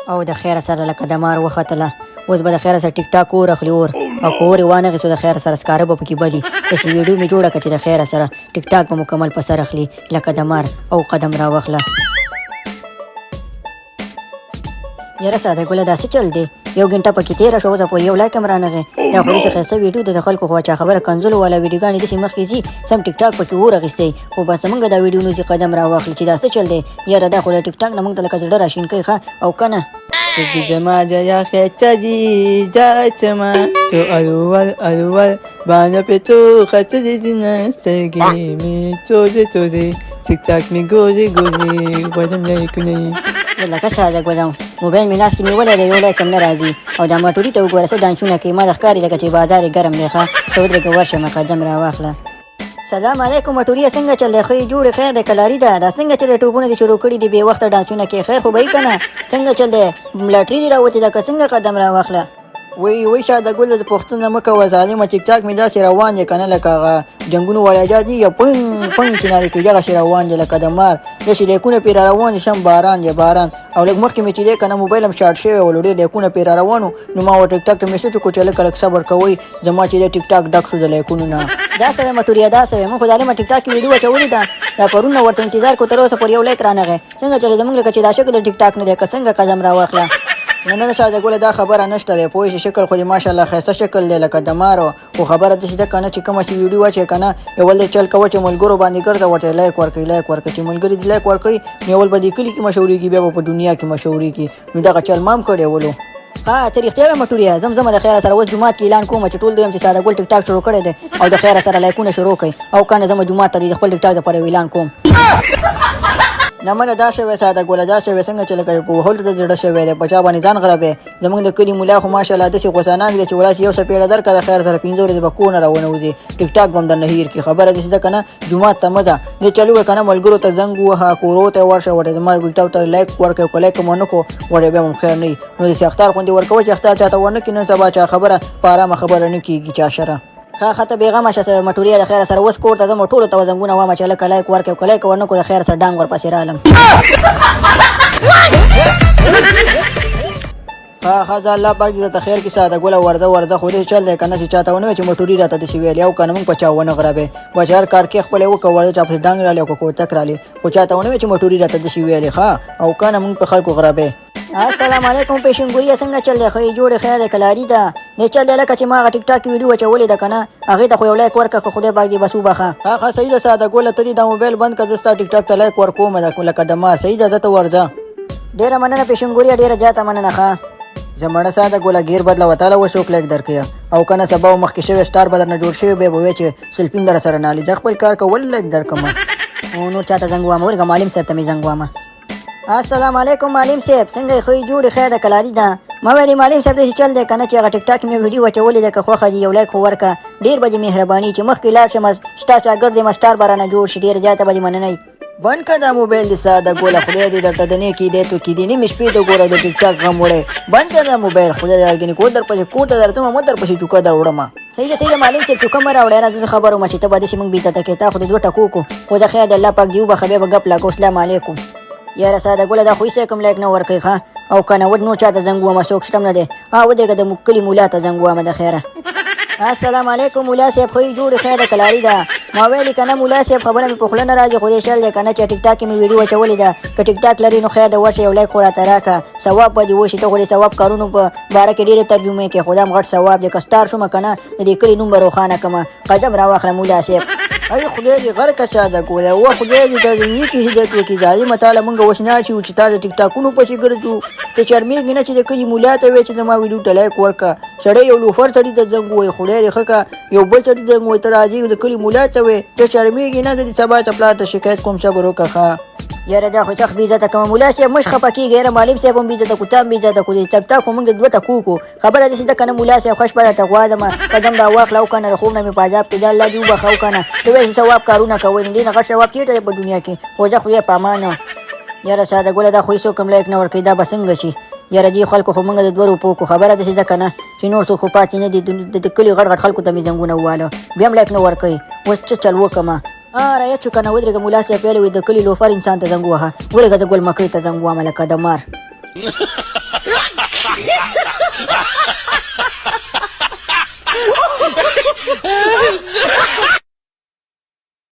او د خیر سره لکه د مار وختله اوس به د خیر سره ټیک ټاک اور اخلي اور او که اور یې وانه اخیستو د خیر سره سکاره به پکې بلي داسې ویډیو مې جوړه کړه چې د خیر سره ټیک ټاک به مکمل په سر اخلي لکه د مار او قدم راواخله. یاره ساده ګله دا څه چل دی یو ګنټه پکې تېره شوه اوسه پورې یو لایک هم رانغی دا خو داسې ښایسته ویډیو د خلکو خو چا خبره کنځلو والا ویډیوګانې داسې مخکې ځي سم ټیک ټاک پکې اور اخیستی خو بس موږ دا ویډیو نوځي قدم راواخلي چې دا څه چل دی یاره دا خو له ټیک ټاک نه موږ ته لکه زړه راشین کوي ښه او که نه زما د یخې دي جاچما تو الول باندې پېتو ختلې دي نه سترګې مې تورې ټیک ټاک مې ګورې غواړم لایکونه لکه ساده ګلم موبایل مې لاس کې نیولی دی یو لایک هم نه راځي او دا مټوري ته وګوره څه ډانسونه کوي ما د ښکاري لکه چې بازار یې ګرم دی ښه ته ودرېږه ورشه قدم راواخله. سلام علیکم مټوريه څنګه چل دی ښه جوړې خیر دی کلاري ده دا څنګه چل دی ټوپونه دې شروع کړي دي بې وخته ډانسونه کوي خیر خو به یې که نه څنګه چل دی لاټري دې راوتې ده که څنګه قدم راواخله. وی شاده ګله د پوښتنه مه کوه ظالمه ټیک ټاک مې داسې روان دی که نه لکه هغه جنګونو ولاجات دي یا پنګ چې نارې کوي دغسې روان دی لکه د مار داسې لیکونه پرې را روان دي شم باران دی باران او لږ مخکې مې چې دی که نه موبایل هم شارټ شوی ولو ډېر لیکونه پرې را روان نو ما ورته ټیک ټاک ته میسج وکړو چې لږ لږ صبر کوئ زما چې دی ټیک ټاک ډک شو د لیکونو نه. دا څه وی مټوريه دا څه وی موږ خو ظالمه ټیک ټاک کې ویډیو اچولې ده دا پرون نه ورته انتظار کو تر اوسه پورې یو لایک رانغی څنګه چلې زموږ لکه چې دا شکل د ټیک ټاک نه دی که څنګه قدم راواخله. نه ساده ګله دا خبره نشته دی پوه شې شکل خو دې ماشاءالله ښایسته شکل دی لکه د مارو خو خبره داسې ده که نه چې کومه چې ویډیو واچوې که نه یول دې چل کوه چې ملګرو باندې ګرځه ورته لایک ورکوي چې ملګري دې لایک ورکوي نو یول به دې کلي کې مشهورېږي بیا به په دنیا کې مشهورېږي نو دغه چل ما هم کړی ولو. ها ته رښتیا وایې مټوريه زمزمه د خیره سره اوس جومات کې اعلان کوم چې ټول دویم چې ساده ګل ټیک ټاک شروع کړی دی او د خیره سره لایکونه شروع کړئ او که نه زه جومات ته د خپل ټیک ټاک دپاره اعلان کوم. نه منه دا شوی ساده ګله دا شوی څنګه چې لکه په وهلو ته زړه شوی دی په چا باندې ځان غربې زموږ د کلي ملا خو ماشاءالله داسې غوساناک دی چې وراسې یو څپېړه درکړه د خیر سره 15 ورځې به کونه راونوځي ټیک ټاک به هم درنه هیر کړي خبره داسې ده که نه جومات ته مه ځه دې چلو که نه ملګرو ته زنګ ووهه کورو ته ورشه ورته زما ویډیو ته لایک ورکړئ که لایک هم ونه کړو ورته بیا هم خیر نه وي نو داسې اختار غوندې ورکوه چې اختار چاته ونه کړي نن سبا چا خبره په ارامه خبره نه کېږي چا سره. ښه ته بېغمه شه مټوريه د خیر سره اوس کور ته ځم ټولو ته زنګونه وایم چې لکه لایک ورکړئ که لایک ونه کړو د خیر سره ډانګ ورپسې رالم. ښه ځه الله پاک دې درته خیر کړي ساده ګله ورځه خو دې چل دی که نه چې چاته ونه وایي چې مټوري راته داسې ویلې او که نه موږ په چا ونه غربې به چې هر کار کې خپل یې وکړه ورځه چا پسې ډانګ رالې او که کوتک رالې خو چاته ونه وایي چې مټوري راته داسې ویلې ښه او که نه موږ په خلکو غربې. السلام علیکم پیشنګوريه څنګه چل دی ښه جوړې خیر دی کلاري ده دې چل دی لکه چې ما هغه ټیک ټاک کې ویډیو اچولې ده که نه هغې ته خو یو لایک ورکړه که خدای پاک دې بس وبخه. ښه صحیح ده ساده ګله ته دې دا موبایل بند کړه زه ستا ټیک ټاک ته لایک ورکوم لکه د ما صحیح ده زه ته ورځه. ډېره مننه پیشنګوريه ډېره زیاته مننه ښه زمړه ساده ګله ګیر بدله وتاله اوس څوک لایک درکوي او که نه سبا مخکې شوی سټار به درنه جوړ شوی بیا به وایي چې سیلفي هم در سره نه علي زه خپل کار کوه ولې لایک درکړم او نور چاته زنګ ووامه ورږه معلم صاحب ته مې زنګ ووامه. السلام علیکم معلم صاحب څنګه یې ښه جوړې خیر ده کلاري ده ما ویلې معلم صاحب داسې چل دی که نه چې هغه ټیک ټاک مې ویډیو اچولې ده که خوښه دي یو لایک خو ورکړه ډېر به دې مهرباني چې مخکې لاړ شم ستا شاګرد یم سټار به رانه جوړ شي ډېر زیاته به دې مننه بند کړه دا موبایل دې ساده ګوله خدای دې درته د نیکي دی تو کېدې نیمې شپې ته ګوره د ټیک ټاک غم وړی بند کړه دا موبایل خدای دې ارګینې کو درپسې کور ته درځم مه درپسې چوکه در وړمه. صحیح ده معلم صاحب چوکه مه راوړی نه زه خبر وم چې ته به داسې موږ بېعزته کړې تا خو د 2 ټکو کو خو د خیر د الله پاک دې وبخه بیا به ګپ لګو السلام علیکم. یاره ساده ګوله دا خو هېڅ کوم لایک نه ورکوي ښه او که نه نور چا ته زنګ ووامه څوک شته هم نه دی ودرېږه د کلي مولا ته زنګ ووامه د خیره. السلام علیکم مولا صاحب ښه جوړې خیر ده کلاري ده ما ویلې که نه مولا صاحب خبره مې په خوله نه راځي خو دې چل دی که نه چې ټیک ټاک کې مې ویډیو اچولې ده که ټیک ټاک لري نو خیر ده ورشه یو لایک خو راته راکړه ثواب به دې وشي ته خو دې ثواب کارونو په باره کې ډېرې ترجمې کوې خو دا هم غټ ثواب دی که سټار شومه که نه د دې کلي نوم به روښانه کړمه قدم راواخله مولا صاحب. ای خدای دې غر که ساده ګوله و خدای دې د نیکي هدایت وکړي ظالمه تعالی موږ اوس نه شو چې تا د ټیک ټاکونو پسې ګرځو ته شرمېږې نه چې د کلي مولا ته وایې چې زما ویډیو ته لایک ورکړه سړی یو لوفر سړي ته زنګ ووایي خدای دې ښه کړه یو بل سړي زنګ ووایي ته راځې د کلي مولا ته وایې ته شرمېږې نه د دې سبا ته پلار ته شکایت کوم صبر وکړه ښه. یاره دا خو سخت بېعزته کومه مولا صاحب مه خفه کېږه یاره معلم صاحب هم بېعزته کړو تا هم بېعزته کړو د ټک ټاک خو موږ د 2 ټکو کو خبره داسې ده که نه مولا صاحب ښه شپه درته غواړم قدم را واخله او که نه د خوب نه مې په عذاب کېده الله دې وبخه او که نه ته وایې ثواب کارونه کوئ نو ډېر نه غټ ثواب چېرته دی په دنیا کې خو زه خدای په امانه. یاره ساده ګوله دا خو هېڅوک هم لایک نه ورکوي دا به څنګه شي یاره دې خلکو خو موږ د 2 روپو کو خبره داسې ده که نه چې نور څوک خو پاتې نه دي د کلي غټ غټ خلکو ته مې زنګونه وواله بیا هم لایک نه ورکوي اوس څه چل وکړمه رايت شو کنه ودرېږه ملا صاحب ویلې وي د کلي لوفر انسان ته زنګ ووهه ورېږه زه ګل مکۍ ته زنګ ووهم لکه د مار